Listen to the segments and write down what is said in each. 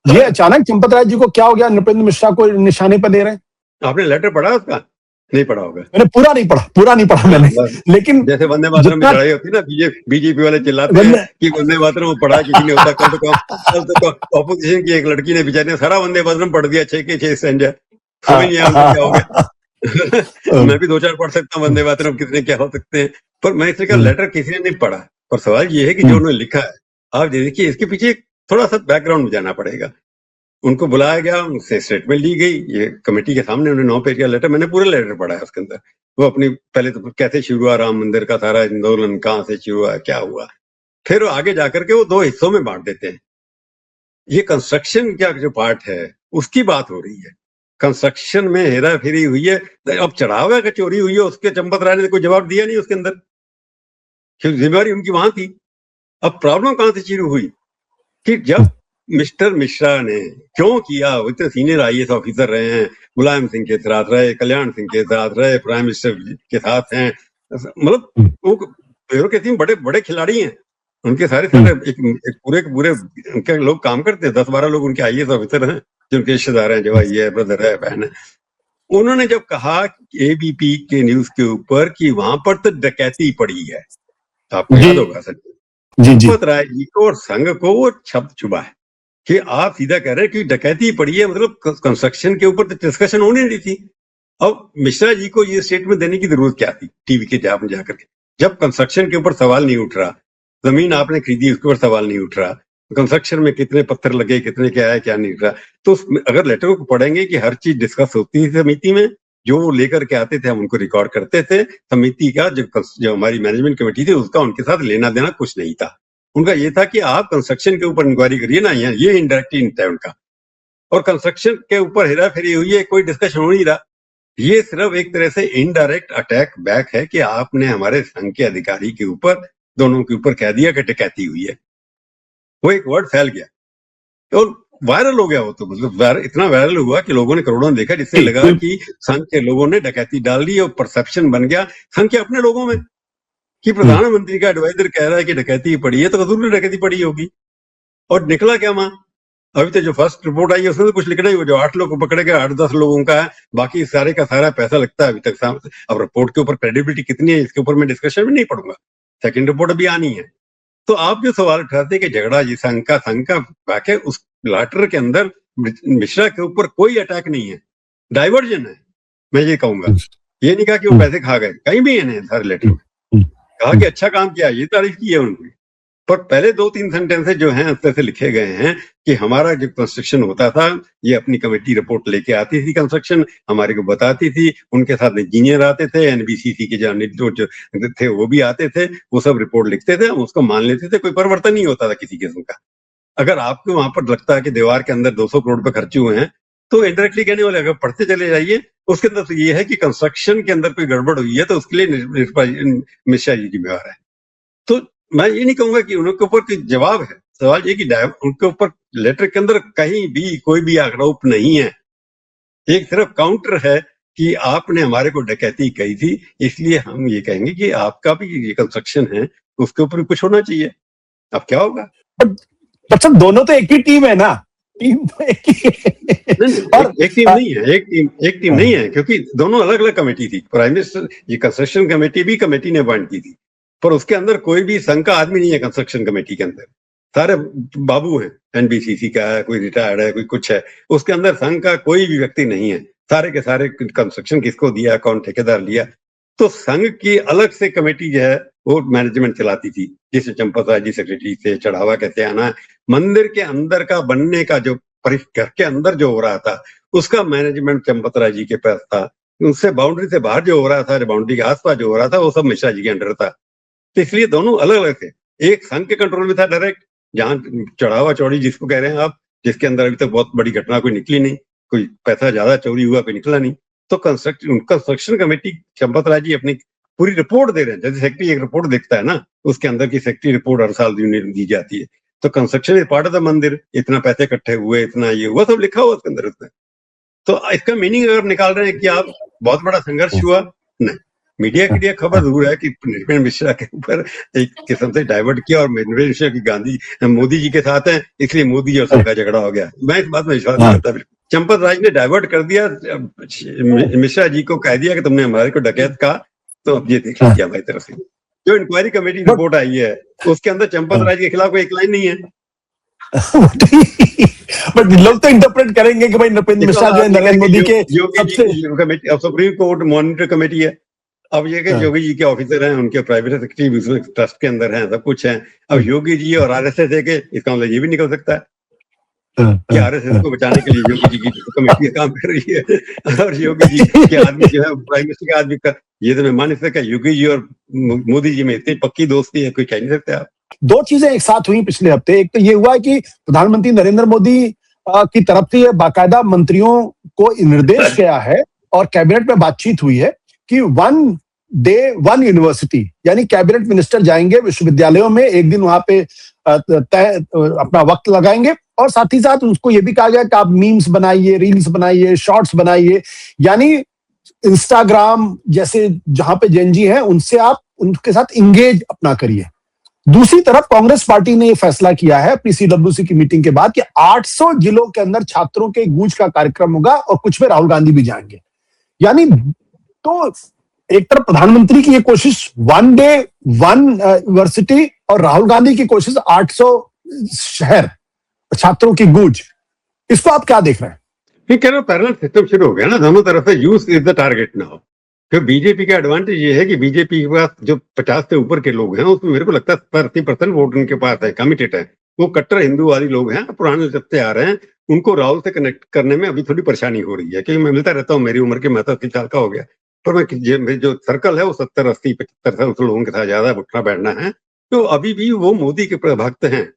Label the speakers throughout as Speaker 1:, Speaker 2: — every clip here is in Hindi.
Speaker 1: ये अचानक चंपत राय जी को क्या हो गया, नृपेंद्र मिश्रा को निशाने पर दे रहे हैं?
Speaker 2: आपने लेटर पढ़ा उसका? नहीं पढ़ा होगा।
Speaker 1: मैंने पूरा नहीं पढ़ा मैंने, लेकिन
Speaker 2: जैसे वंदे मातरम में लड़ाई होती है ना, बीजेपी वाले चिल्लाते हैं कि वंदे मातरम पढ़ा किसी ने होता। कल तो ऑपोजिशन की एक लड़की ने बेचारी ने सारा वंदे मातरम पढ़ दिया, 6 के 6 स्टैंजा। समझ नहीं आया उनको क्या हो गया। मैं भी 2-4 पढ़ सकता हूँ वंदे मातरम कितने क्या हो सकते हैं, पर मैं इसका लेटर किसी ने नहीं पढ़ा। पर सवाल ये है कि जो उन्होंने लिखा है, आप देखिए इसके पीछे थोड़ा सा बैकग्राउंड में जाना पड़ेगा। उनको बुलाया गया, उनसे स्टेटमेंट ली गई, ये कमेटी के सामने उन्होंने 9 पेज का लेटर, मैंने पूरा लेटर पढ़ा है उसके अंदर। वो अपनी पहले तो कैसे शुरू हुआ राम मंदिर का सारा आंदोलन, कहाँ से शुरू हुआ, क्या हुआ, फिर वो आगे जाकर के वो 2 हिस्सों में बांट देते हैं। ये कंस्ट्रक्शन का जो पार्ट है उसकी बात हो रही है। कंस्ट्रक्शन में हेरा फेरी हुई है, अब चढ़ावा का चोरी हुई है, उसके चंपत राय ने कोई जवाब दिया नहीं उसके अंदर, क्योंकि जिम्मेवारी उनकी वहां थी। अब प्रॉब्लम कहां से शुरू हुई कि जब मिस्टर मिश्रा ने क्यों किया, वो इतने सीनियर IAS ऑफिसर रहे हैं, मुलायम सिंह के साथ रहे, कल्याण सिंह के साथ रहे, प्राइम मिनिस्टर के साथ हैं, मतलब वो ब्यूरोक्रेसी बड़े बड़े खिलाड़ी हैं उनके सारे एक पूरे के पूरे उनके लोग काम करते हैं। 10-12 लोग उनके IAS ऑफिसर हैं जो उनके रिश्तेदार हैं, जो भाई है, ब्रदर है, बहन है। उन्होंने जब कहा ABP के न्यूज के ऊपर कि वहां पर तो डकैती पड़ी है, आपको याद होगा सर, चंपत राय जी को और संघ को वो शब्द चुभा है कि आप सीधा कह रहे हैं कि डकैती पड़ी है, मतलब कंस्ट्रक्शन के ऊपर तो डिस्कशन होनी नहीं थी। अब मिश्रा जी को ये स्टेटमेंट देने की जरूरत क्या थी टीवी के जाकर के, जब कंस्ट्रक्शन के ऊपर सवाल नहीं उठ रहा, जमीन आपने खरीदी उसके ऊपर सवाल नहीं उठ रहा, कंस्ट्रक्शन में कितने पत्थर लगे, कितने क्या है क्या नहीं उठ रहा, तो अगर लेटर को पढ़ेंगे कि हर चीज डिस्कस होती थी समिति में, जो वो लेकर के आते थे हम उनको रिकॉर्ड करते थे। समिति का जो हमारी मैनेजमेंट कमेटी थी उसका उनके साथ लेना देना कुछ नहीं था। उनका ये था कि आप कंस्ट्रक्शन के ऊपर इंक्वायरी करिए ना, ये इनडायरेक्टली है उनका, और कंस्ट्रक्शन के ऊपर हेरा फेरी हुई है, कोई डिस्कशन हो नहीं रहा। ये सिर्फ एक तरह से इनडायरेक्ट अटैक बैक है कि आपने हमारे संघ के अधिकारी के ऊपर, दोनों के ऊपर कह दिया कि डकैती हुई है। वो एक वर्ड फैल गया और वायरल हो गया। वो तो मतलब इतना वायरल हुआ कि लोगों ने करोड़ों ने देखा, जिससे लगा कि संघ के लोगों ने डकैती डाल दी और परसेप्शन बन गया संघ के अपने लोगों में कि प्रधानमंत्री का एडवाइजर कह रहा है कि डकैती पड़ी है, तो जरूर डकैती पड़ी होगी। और निकला क्या वहां, अभी तो जो फर्स्ट रिपोर्ट आई है उसमें तो कुछ लिखना ही, जो 8 लोग को पकड़े गए, 8-10 लोगों का है, बाकी सारे का सारा पैसा लगता है अभी तक सामने। अब रिपोर्ट के ऊपर क्रेडिबिलिटी कितनी है इसके ऊपर मैं डिस्कशन में नहीं पढ़ूंगा, सेकंड रिपोर्ट अभी आनी है। तो आप जो सवाल उठाते कि झगड़ा जी संघ का वाकई उस लेटर के अंदर मिश्रा के ऊपर कोई अटैक नहीं है, डाइवर्जन है। मैं ये कहूंगा, ये नहीं कहा कि वो पैसे खा गए, कहीं भी है सारे लेटर में कहा कि अच्छा काम किया, ये तारीफ की है उन्होंने। पर पहले 2-3 सेंटेंसेस जो हैं उस तरह से लिखे गए हैं कि हमारा जो कंस्ट्रक्शन होता था, ये अपनी कमेटी रिपोर्ट लेके आती थी, कंस्ट्रक्शन हमारे को बताती थी, उनके साथ इंजीनियर आते थे, NBCC के जो थे वो भी आते थे, वो सब रिपोर्ट लिखते थे, हम उसको मान लेते थे, कोई परिवर्तन नहीं होता था किसी किस्म का। अगर आपको वहां पर लगता है कि दीवार के अंदर 200 करोड़ रुपए खर्चे हुए हैं, तो इंडायरेक्टली कहने वाले अगर पढ़ते चले जाइए, उसके अंदर तो ये है कि कंस्ट्रक्शन के अंदर कोई गड़बड़ हुई है तो उसके लिए मिश्रा जी जिम्मेवार है। तो मैं ये नहीं कहूंगा कि उनके ऊपर कोई जवाब है, सवाल ये कि उनके ऊपर लेटर के अंदर कहीं भी कोई भी आरोप नहीं है, एक सिर्फ काउंटर है कि आपने हमारे को डकैती कही थी, इसलिए हम ये कहेंगे कि आपका भी ये कंस्ट्रक्शन है उसके ऊपर कुछ होना चाहिए। अब क्या होगा?
Speaker 1: अच्छा, दोनों तो एक ही टीम है ना, टीम तो एक ही
Speaker 2: और एक टीम नहीं है, एक टीम नहीं है, क्योंकि दोनों अलग अलग कमेटी थी। प्राइम मिनिस्टर ये कंस्ट्रक्शन कमेटी भी कमेटी ने अपॉइंट की थी, पर उसके अंदर कोई भी संघ का आदमी नहीं है। कंस्ट्रक्शन कमेटी के अंदर सारे बाबू हैं, NBCC का है, कोई रिटायर्ड है, कोई कुछ है, उसके अंदर संघ का कोई भी व्यक्ति नहीं है। सारे के सारे कंस्ट्रक्शन किसको दिया, कौन ठेकेदार लिया, तो संघ की अलग से कमेटी जो है वो मैनेजमेंट चलाती थी, जिसे चंपत राय जी सेक्रेटरी से, चढ़ावा कैसे आना है, मंदिर के अंदर का बनने का जो घर के अंदर जो हो रहा था उसका मैनेजमेंट चंपत राय जी के पास था। उससे बाउंड्री से बाहर जो हो रहा था, बाउंड्री के आसपास जो हो रहा था, वो सब मिश्रा जी के अंडर था। तो इसलिए दोनों अलग अलग थे। एक संघ के कंट्रोल में था डायरेक्ट, जहां चढ़ावा चौड़ी जिसको कह रहे हैं आप, जिसके अंदर अभी तक बहुत बड़ी घटना कोई निकली नहीं, कोई पैसा ज्यादा चोरी हुआ कोई निकला नहीं। तो कंस्ट्रक्शन कमेटी चंपत राय जी अपनी पूरी रिपोर्ट दे रहे हैं, जैसे सेक्रेटरी एक रिपोर्ट देखता है ना, उसके अंदर की सेक्रेटरी रिपोर्ट हर साल दी जाती है। तो construction is part of the मंदिर, इतना पैसे इकट्ठे हुए, इतना ये हुआ, सब लिखा हुआ उसके अंदर उसमें। तो इसका मीनिंग अगर निकाल रहे हैं कि आप बहुत बड़ा संघर्ष हुआ, नहीं, मीडिया खबर दूर है कि नृपेंद्र मिश्रा के ऊपर एक किस्म से डाइवर्ट किया और नृपेंद्र मिश्रा की मोदी जी के साथ है, इसलिए मोदी और सबका झगड़ा हो गया। मैं इस बात में विश्वास नहीं करता। चंपत राज ने डाइवर्ट कर दिया, मिश्रा जी को कह दिया कि तुमने हमारे को डकैत कहा, तो अब ये देख लीजिए हमारी तरफ से जो इंक्वायरी कमेटी रिपोर्ट आई है उसके अंदर चंपत राज के खिलाफ कोई एक लाइन नहीं है।
Speaker 1: बट लोग तो इंटरप्रेट करेंगे कि भाई नृपेंद्र मिश्रा जो है नरेंद्र मोदी के
Speaker 2: सबसे सुप्रीम कोर्ट मॉनिटर कमेटी है। अब ये कि योगी जी के ऑफिसर हैं, उनके प्राइवेट सेक्रेटरी उसमें ट्रस्ट के अंदर हैं, सब कुछ है। अब योगी जी और आरएसएस है कि इसका मतलब ये भी निकल सकता है कि आरएसएस को बचाने के लिए योगी जी की कमेटी काम कर रही है और योगी जी के आदमी जो है प्राइम मिनिस्टर के आदमी का, ये तो मैं मान नहीं सकता। योगी जी और मोदी जी में इतनी पक्की दोस्ती है, कोई कह नहीं सकते आप।
Speaker 1: दो चीजें एक साथ हुई पिछले हफ्ते। एक तो ये हुआ कि प्रधानमंत्री नरेंद्र मोदी की तरफ से बाकायदा मंत्रियों को निर्देश गया है और कैबिनेट में बातचीत हुई है कि 1 डे 1 यूनिवर्सिटी, यानी कैबिनेट मिनिस्टर जाएंगे विश्वविद्यालयों में, एक दिन वहां पे तय अपना वक्त लगाएंगे और साथ ही साथ उसको ये भी कहा गया कि आप मीम्स बनाइए, रील्स बनाइए, शॉर्ट्स बनाइए, यानी इंस्टाग्राम जैसे जहां पे जेनजी है उनसे आप उनके साथ इंगेज अपना करिए। दूसरी तरफ कांग्रेस पार्टी ने यह फैसला किया है अपनी सीडब्ल्यूसी की मीटिंग के बाद कि 800 जिलों के अंदर छात्रों के गूंज का कार्यक्रम होगा और कुछ में राहुल गांधी भी जाएंगे। यानी तो एक तरफ प्रधानमंत्री की ये कोशिश 1 डे 1 यूनिवर्सिटी और राहुल गांधी की कोशिश 800 शहर छात्रों की गूंज, इसको आप क्या देख रहे हैं?
Speaker 2: मैं कह रहा हूं पैरेलल सिस्टम शुरू हो गया ना, दोनों तरफ से use is the target now. तो बीजेपी का एडवांटेज ये है कि बीजेपी के पास जो 50 से ऊपर के लोग हैं उसमें मेरे को लगता है 30% वोट उनके पास है, कमिटेड है। वो कट्टर हिंदूवादी लोग हैं, पुराने चलते आ रहे हैं, उनको राहुल से कनेक्ट करने में अभी थोड़ी परेशानी हो रही है। क्योंकि मैं मिलता रहता हूँ, मेरी उम्र के 80 साल का हो गया, पर मैं जो सर्कल है वो 70, 80, 75 साल लोगों के साथ ज्यादा उठना बैठना है। तो अभी भी वो मोदी के भक्त हैं,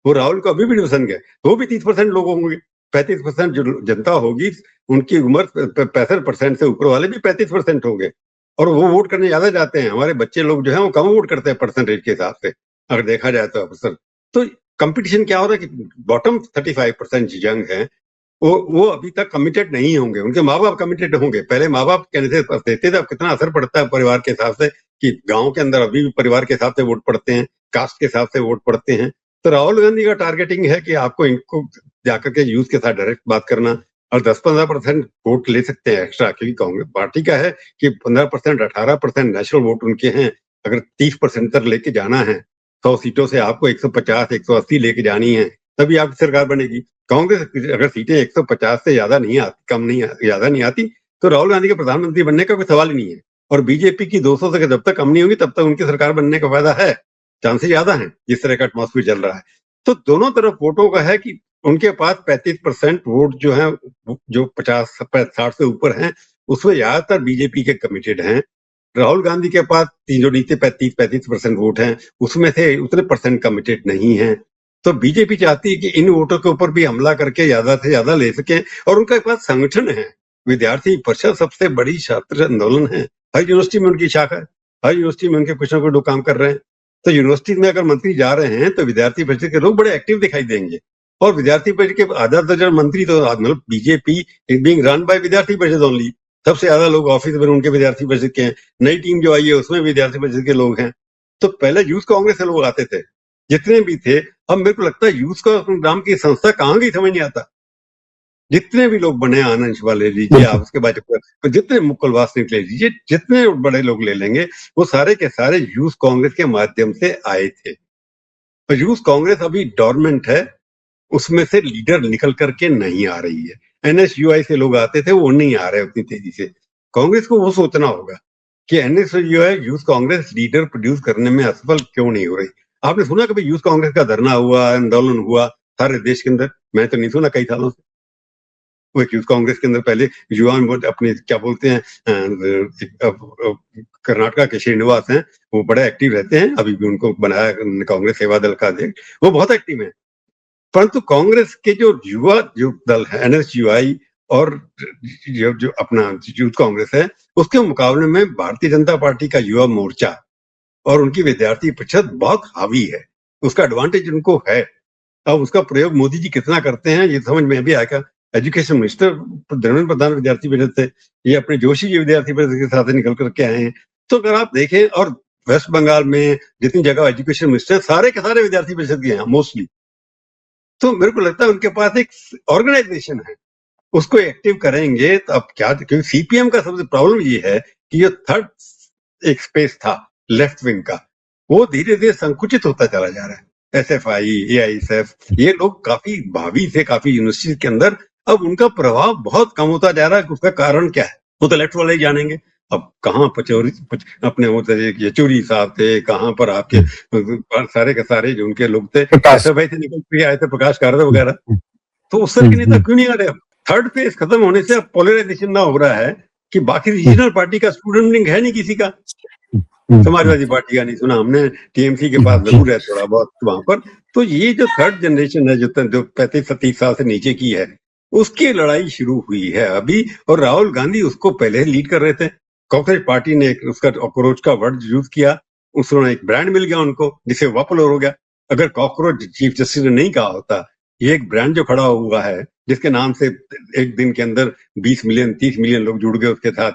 Speaker 2: वो राहुल को अभी भी पसंद गए। वो भी 30% लोग होंगे, 35% जो जनता होगी उनकी उम्र 65% से ऊपर वाले भी 35% होंगे और वो वोट करने ज्यादा जाते हैं। हमारे बच्चे लोग जो है वो कम वोट करते हैं परसेंटेज के हिसाब से, अगर देखा जाए तो अवसर। तो कंपटीशन क्या हो रहा है कि बॉटम 35% यंग है, वो अभी तक कमिटेड नहीं होंगे, उनके माँ बाप कमिटेड होंगे। पहले माँ बाप कहने से देते थे, अब कितना असर पड़ता है परिवार के हिसाब से कि गाँव के अंदर अभी भी परिवार के हिसाब से वोट पड़ते हैं, कास्ट के हिसाब से वोट पड़ते हैं। तो राहुल गांधी का टारगेटिंग है कि आपको इनको जाकर के यूथ के साथ डायरेक्ट बात करना और 10-15% वोट ले सकते हैं एक्स्ट्रा, क्योंकि कांग्रेस पार्टी का है कि 15%, 18% नेशनल वोट उनके हैं। अगर 30% तक लेके जाना है, 100 सीटों से आपको 150, 180 लेके जानी है, तभी आपकी सरकार बनेगी। कांग्रेस अगर सीटें 150 से ज्यादा नहीं आती, कम नहीं ज्यादा नहीं आती, तो राहुल गांधी के प्रधानमंत्री बनने का कोई सवाल ही नहीं है। और बीजेपी की 200 से जब तक कम नहीं होगी तब तक उनकी सरकार बनने का फायदा है, चांसेस ज्यादा हैं, जिस तरह का एटमॉस्फेयर चल रहा है। तो दोनों तरफ वोटों का है कि उनके पास 35% वोट जो है, जो 50-60 से ऊपर हैं, उसमें ज्यादातर बीजेपी के कमिटेड हैं। राहुल गांधी के पास जो नीचे 35% वोट हैं, उसमें से उतने परसेंट कमिटेड नहीं है। तो बीजेपी चाहती है कि इन वोटों के ऊपर भी हमला करके ज्यादा से ज्यादा ले सके। और उनके पास संगठन है, विद्यार्थी परिषद सबसे बड़ी छात्र आंदोलन है, हर यूनिवर्सिटी में उनकी शाखा है, हर यूनिवर्सिटी में उनके कुछ ना कुछ काम कर रहे हैं। तो यूनिवर्सिटी में अगर मंत्री जा रहे हैं तो विद्यार्थी परिषद के लोग बड़े एक्टिव दिखाई देंगे। और विद्यार्थी परिषद के आधा दर्जन मंत्री तो मतलब BJP is being run by विद्यार्थी परिषद ओनली। सबसे ज्यादा लोग ऑफिस में उनके विद्यार्थी परिषद के हैं। नई टीम जो आई है उसमें विद्यार्थी परिषद के लोग हैं। तो पहले यूथ कांग्रेस से लोग आते थे, जितने भी थे। अब मेरे को लगता है यूथ नाम की संस्था कहाँ गई समझ नहीं आता। जितने भी लोग बने, आनंद वाले लीजिए आप, उसके बाद जितने मुकुलवास निकले लीजिए, जितने बड़े लोग ले लेंगे, वो सारे के सारे यूथ कांग्रेस के माध्यम से आए थे। तो यूथ कांग्रेस अभी डोरमेंट है, उसमें से लीडर निकल करके नहीं आ रही है। एनएसयूआई से लोग आते थे, वो नहीं आ रहे उतनी तेजी से। कांग्रेस को वो सोचना होगा कि NSUI youth Congress leader produce करने में असफल क्यों नहीं हो रही। आपने सुना कभी यूथ कांग्रेस का धरना हुआ, आंदोलन हुआ सारे देश के अंदर? मैं तो नहीं सुना कई सालों से। वो यूथ कांग्रेस के अंदर पहले युवा अपने क्या बोलते हैं, कर्नाटका के श्रीनिवास हैं, वो बड़े एक्टिव रहते हैं, अभी भी उनको बनाया कांग्रेस सेवा दल का अध्यक्ष, वो बहुत एक्टिव है। परंतु कांग्रेस के जो युवा जो दल है एनएसयूआई और जो अपना यूथ कांग्रेस है, उसके मुकाबले में भारतीय जनता पार्टी का युवा मोर्चा और उनकी विद्यार्थी परिषद बहुत हावी है। उसका एडवांटेज उनको है। अब उसका प्रयोग मोदी जी कितना करते हैं ये समझ में भी आएगा। एजुकेशन मिनिस्टर धर्मेंद्र प्रधान विद्यार्थी परिषद थे, ये अपने जोशी जी विद्यार्थी परिषद के साथ निकल करके आए हैं। तो अगर आप देखें, और वेस्ट बंगाल में जितनी जगह एजुकेशन मिनिस्टर सारे के सारे विद्यार्थी परिषद के हैं मोस्टली। तो मेरे को लगता है उनके पास एक ऑर्गेनाइजेशन है, उसको एक्टिव करेंगे तो अब क्या, क्योंकि सीपीएम का सबसे प्रॉब्लम ये है कि जो थर्ड एक स्पेस था लेफ्ट विंग का, वो धीरे धीरे संकुचित होता चला जा रहा है। एसएफआई, एआईएसएफ, ये लोग काफी भावी थे काफी यूनिवर्सिटी के अंदर, अब उनका प्रभाव बहुत कम होता जा रहा है। उसका कारण क्या है वो तो लेफ्ट वाले ही जानेंगे। अब कहाँ अपने येचुरी साहब थे, कहाँ पर आपके सारे के सारे जो उनके लोग थे, एसएफआई से निकल के आए थे, प्रकाश कारद वगैरह, तो उस तरह के नेता क्यों नहीं आ रहे? थर्ड फेज खत्म होने से अब पोलराइजेशन ना हो रहा है कि बाकी रीजनल पार्टी का स्टूडेंट लिंक है नहीं किसी का। समाजवादी पार्टी का नहीं सुना हमने, टीएमसी के पास जरूर है थोड़ा बहुत वहां पर। तो ये जो थर्ड जनरेशन है जो 35-37 साल से नीचे की है, उसकी लड़ाई शुरू हुई है अभी, और राहुल गांधी उसको पहले लीड कर रहे थे। कांग्रेस पार्टी ने उसका कॉकरोच का वर्ड यूज किया, उसने एक ब्रांड मिल गया उनको, जिसे पॉपुलर हो गया। अगर कॉकरोच चीफ जस्टिस ने नहीं कहा होता, ये एक ब्रांड जो खड़ा हुआ है जिसके नाम से एक दिन के अंदर 20 मिलियन 30 मिलियन लोग जुड़ गए उसके साथ,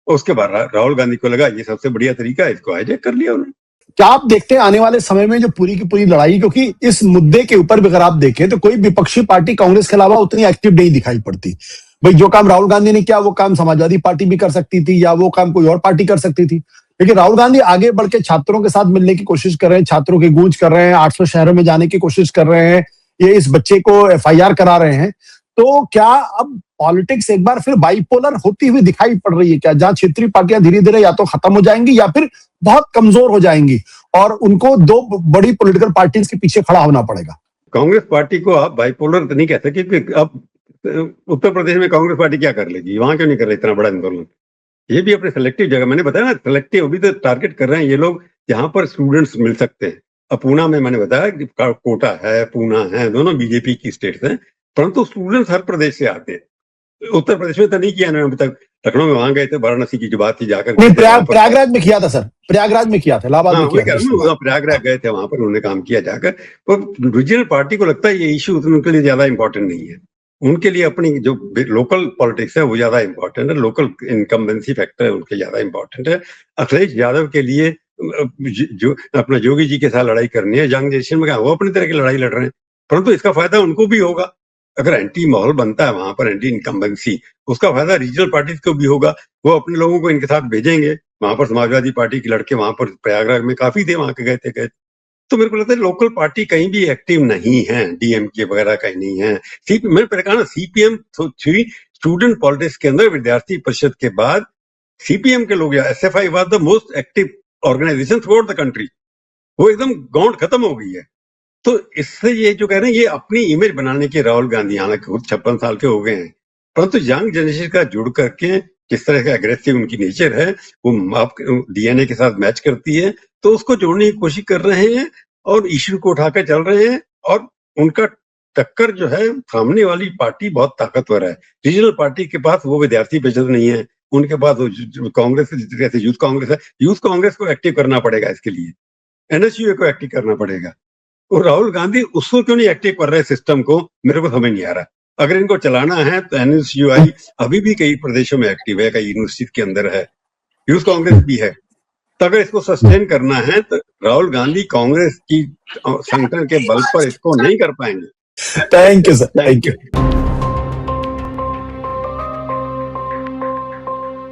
Speaker 2: उसके बाद राहुल गांधी को लगा ये सबसे बढ़िया तरीका है, इसको हाईजैक कर लिया उन्होंने।
Speaker 1: क्या आप देखते हैं आने वाले समय में जो पूरी की पूरी लड़ाई, क्योंकि इस मुद्दे के ऊपर भी अगर आप देखें तो कोई विपक्षी पार्टी कांग्रेस के अलावा उतनी एक्टिव नहीं दिखाई पड़ती। भाई जो काम राहुल गांधी ने किया वो काम समाजवादी पार्टी भी कर सकती थी, या वो काम कोई और पार्टी कर सकती थी, लेकिन राहुल गांधी आगे बढ़ के छात्रों के साथ मिलने की कोशिश कर रहे हैं, छात्रों की गूंज कर रहे हैं, 800 शहरों में जाने की कोशिश कर रहे हैं, ये इस बच्चे को एफआईआर करा रहे हैं। तो क्या अब पॉलिटिक्स एक बार फिर बाइपोलर होती हुई दिखाई पड़ रही है क्या, जहां क्षेत्रीय पार्टियां धीरे धीरे या तो खत्म हो जाएंगी या फिर बहुत कमजोर हो जाएंगी और उनको दो बड़ी पॉलिटिकल पार्टीज के पीछे खड़ा होना पड़ेगा?
Speaker 2: कांग्रेस पार्टी को आप बाइपोलर तो नहीं कह सकते, क्योंकि अब उत्तर प्रदेश में कांग्रेस पार्टी क्या कर लेगी, वहां क्यों नहीं कर रही इतना बड़ा आंदोलन? ये भी अपने सेलेक्टिव जगह, मैंने बताया ना सेलेक्टिव, अभी तो टारगेट कर रहे हैं ये लोग जहां पर स्टूडेंट्स मिल सकते हैं। अब पूना में मैंने बताया कि कोटा है, पूना है, दोनों बीजेपी की स्टेट्स हैं, परंतु स्टूडेंट्स हर प्रदेश से आते हैं। उत्तर प्रदेश में तो नहीं किया ना अभी तक, लखनऊ में वहां गए थे, वाराणसी की जो बात थी जाकर,
Speaker 1: नहीं, प्रयागराज में किया था सर, प्रयागराज में किया था, इलाहाबाद में किया था,
Speaker 2: प्रयागराज गए थे, वहां पर उन्होंने काम किया जाकर। तो रीजनल पार्टी को लगता है ये इश्यू उनके लिए ज्यादा इंपॉर्टेंट नहीं है, उनके लिए अपनी जो लोकल पॉलिटिक्स है वो ज्यादा इंपॉर्टेंट है, लोकल इनकम्बेंसी फैक्टर है उनके ज्यादा इंपॉर्टेंट है। अखिलेश यादव के लिए जो अपना जोगी जी के साथ लड़ाई करनी है, यंग जनरेशन में वो अपनी तरह की लड़ाई लड़ रहे हैं, परंतु इसका फायदा उनको भी होगा। अगर एंटी माहौल बनता है वहां पर, एंटी इनकम्बेंसी, उसका फायदा रीजनल पार्टीज को भी होगा, वो अपने लोगों को इनके साथ भेजेंगे। वहां पर समाजवादी पार्टी के लड़के वहां पर प्रयागराज में काफी थे, वहां के गए थे। तो मेरे को लगता है लोकल पार्टी कहीं भी एक्टिव नहीं है, डीएमके वगैरह कहीं नहीं है। मैंने पहले कहा ना, सीपीएम थी स्टूडेंट पॉलिटिक्स के अंदर, विद्यार्थी परिषद के बाद सीपीएम के लोग, SFI was the most active organisation throughout the country, वो एकदम गौंड खत्म हो गई है। तो इससे ये जो कह रहे हैं ये अपनी इमेज बनाने के राहुल गांधी, हालांकि खुद 56 साल के हो गए हैं, परंतु यंग जनरेशन का जुड़ करके किस तरह का एग्रेसिव उनकी नेचर है, वो आप डीएनए के साथ मैच करती है, तो उसको जोड़ने की कोशिश कर रहे हैं और इश्यू को उठाकर चल रहे हैं। और उनका टक्कर जो है, सामने वाली पार्टी बहुत ताकतवर है। रीजनल पार्टी के पास वो विद्यार्थी परिषद नहीं है, उनके पास वो कांग्रेस जैसे यूथ कांग्रेस है, यूथ कांग्रेस को एक्टिव करना पड़ेगा, इसके लिए एनएसयूए को एक्टिव करना पड़ेगा। और राहुल गांधी उसको क्यों नहीं एक्टिव कर रहे सिस्टम को, मेरे को समझ नहीं आ रहा। अगर इनको चलाना है तो एनएसयूआई अभी भी कई प्रदेशों में एक्टिव है, कई यूनिवर्सिटी के अंदर है, यूथ कांग्रेस भी है। तो अगर इसको सस्टेन करना है तो राहुल गांधी कांग्रेस की संगठन के बल पर इसको नहीं कर पाएंगे।
Speaker 1: Thank you sir, thank you.